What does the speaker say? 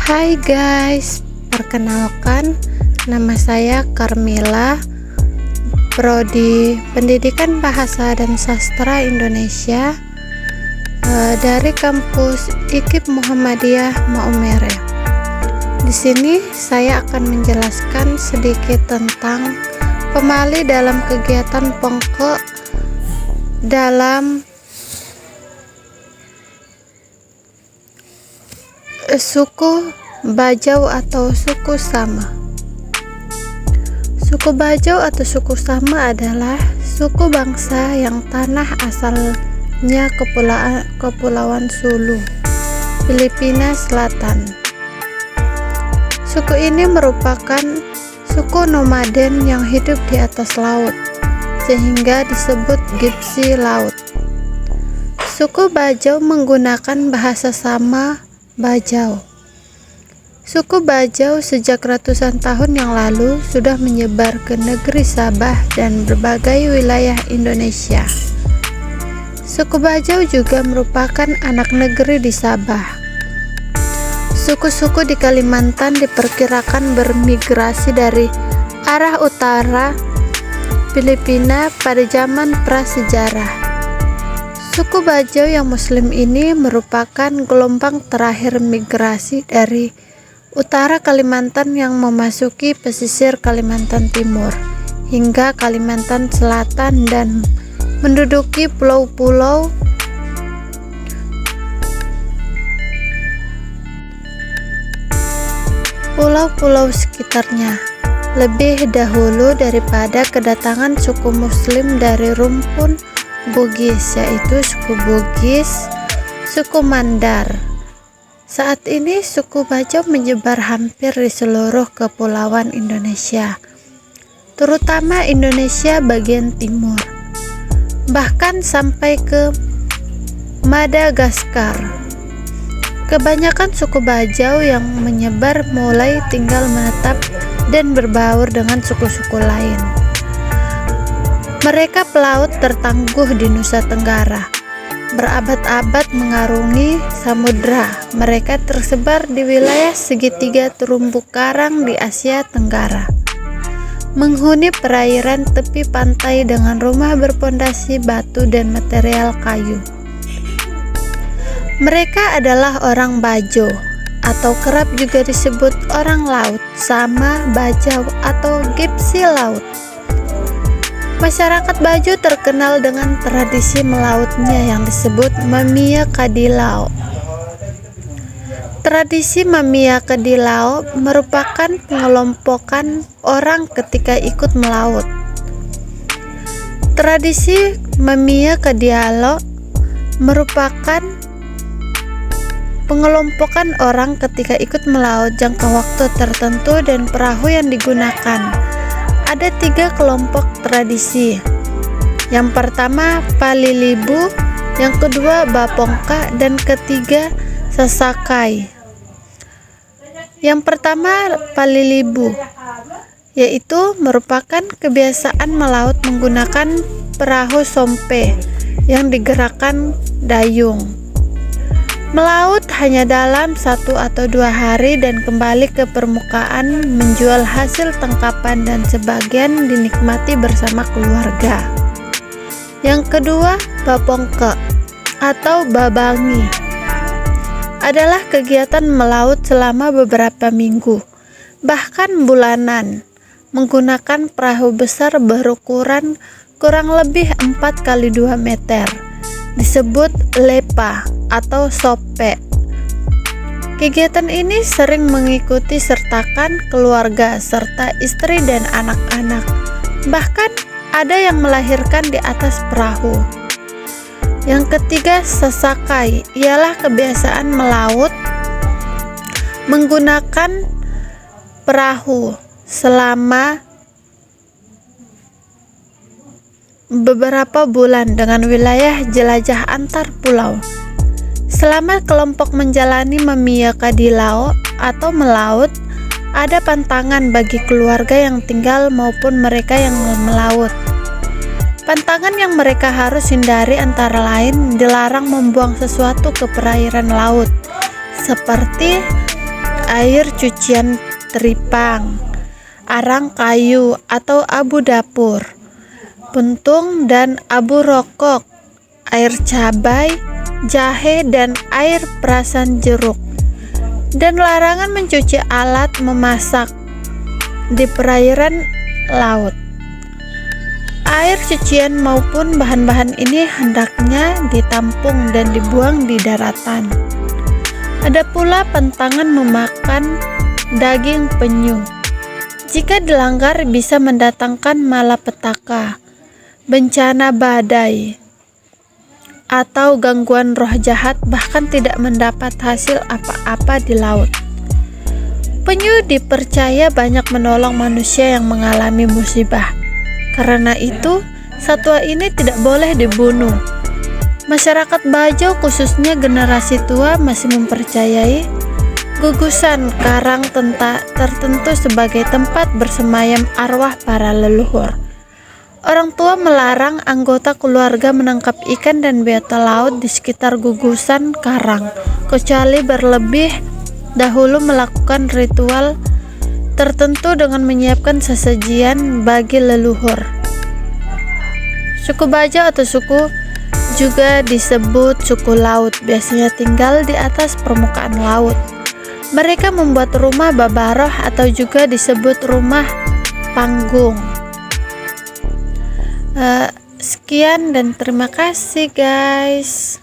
Hai guys, perkenalkan nama saya Carmila, Prodi Pendidikan Bahasa dan Sastra Indonesia dari kampus IKIP Muhammadiyah Maumere. Di sini saya akan menjelaskan sedikit tentang pemali dalam kegiatan pongke dalam suku Bajau atau suku Sama. Suku Bajau atau suku Sama adalah suku bangsa yang tanah asalnya Kepulauan Sulu, Filipina Selatan. Suku ini merupakan suku nomaden yang hidup di atas laut, sehingga disebut gipsi laut. Suku Bajau menggunakan bahasa Sama Bajau. Suku Bajau sejak ratusan tahun yang lalu sudah menyebar ke negeri Sabah dan berbagai wilayah Indonesia. Suku Bajau juga merupakan anak negeri di Sabah. Suku-suku di Kalimantan diperkirakan bermigrasi dari arah utara Filipina pada zaman prasejarah. Suku Bajau yang Muslim ini merupakan gelombang terakhir migrasi dari utara Kalimantan yang memasuki pesisir Kalimantan Timur hingga Kalimantan Selatan dan menduduki pulau-pulau sekitarnya lebih dahulu daripada kedatangan suku Muslim dari rumpun Bugis, yaitu suku Bugis, suku Mandar. Saat ini suku Bajau menyebar hampir di seluruh kepulauan Indonesia, terutama Indonesia bagian timur, bahkan sampai ke Madagaskar. Kebanyakan suku Bajau yang menyebar mulai tinggal menetap dan berbaur dengan suku-suku lain. Mereka pelaut tertangguh di Nusa Tenggara, berabad-abad mengarungi samudra. Mereka tersebar di wilayah segitiga terumbu karang di Asia Tenggara, menghuni perairan tepi pantai dengan rumah berpondasi batu dan material kayu. Mereka adalah orang Bajo, atau kerap juga disebut orang laut, Sama Bajau atau gipsi laut. Masyarakat Bajau terkenal dengan tradisi melautnya yang disebut Mamia Kadilao. Tradisi Mamia Kadilao merupakan pengelompokan orang ketika ikut melaut. Tradisi Mamia Kadilao merupakan pengelompokan orang ketika ikut melaut jangka waktu tertentu dan perahu yang digunakan. Ada 3 kelompok tradisi. Yang pertama Palilibu, yang kedua Bapongka, dan ketiga Sasakai. Yang pertama Palilibu, yaitu merupakan kebiasaan melaut menggunakan perahu sompe yang digerakkan dayung. Melaut hanya dalam 1 atau 2 hari dan kembali ke permukaan, menjual hasil tangkapan dan sebagian dinikmati bersama keluarga. Yang kedua, Bapongke atau babangi adalah kegiatan melaut selama beberapa minggu, bahkan bulanan, menggunakan perahu besar berukuran kurang lebih 4 kali 2 meter, disebut lepa atau sope. Kegiatan ini sering mengikuti sertakan keluarga serta istri dan anak-anak. Bahkan ada yang melahirkan di atas perahu. Yang ketiga, Sasakai, ialah kebiasaan melaut menggunakan perahu selama beberapa bulan dengan wilayah jelajah antar pulau. Selama kelompok menjalani Mamia Kadilao atau melaut, ada pantangan bagi keluarga yang tinggal maupun mereka yang melaut. Pantangan yang mereka harus hindari antara lain dilarang membuang sesuatu ke perairan laut, seperti air cucian teripang, arang kayu atau abu dapur, puntung dan abu rokok, air cabai, jahe dan air perasan jeruk, dan larangan mencuci alat memasak di perairan laut. Air cucian maupun bahan-bahan ini hendaknya ditampung dan dibuang di daratan. Ada pula pantangan memakan daging penyu. Jika dilanggar bisa mendatangkan malapetaka, bencana badai, atau gangguan roh jahat, bahkan tidak mendapat hasil apa-apa di laut. Penyu dipercaya banyak menolong manusia yang mengalami musibah. Karena itu, satwa ini tidak boleh dibunuh. Masyarakat Bajau, khususnya generasi tua, masih mempercayai gugusan karang tertentu sebagai tempat bersemayam arwah para leluhur. Orang tua melarang anggota keluarga menangkap ikan dan biota laut di sekitar gugusan karang, kecuali berlebih dahulu melakukan ritual tertentu dengan menyiapkan sesajian bagi leluhur. Suku Bajau atau suku juga disebut suku laut, biasanya tinggal di atas permukaan laut. Mereka membuat rumah babaroh atau juga disebut rumah panggung. Sekian dan terima kasih guys.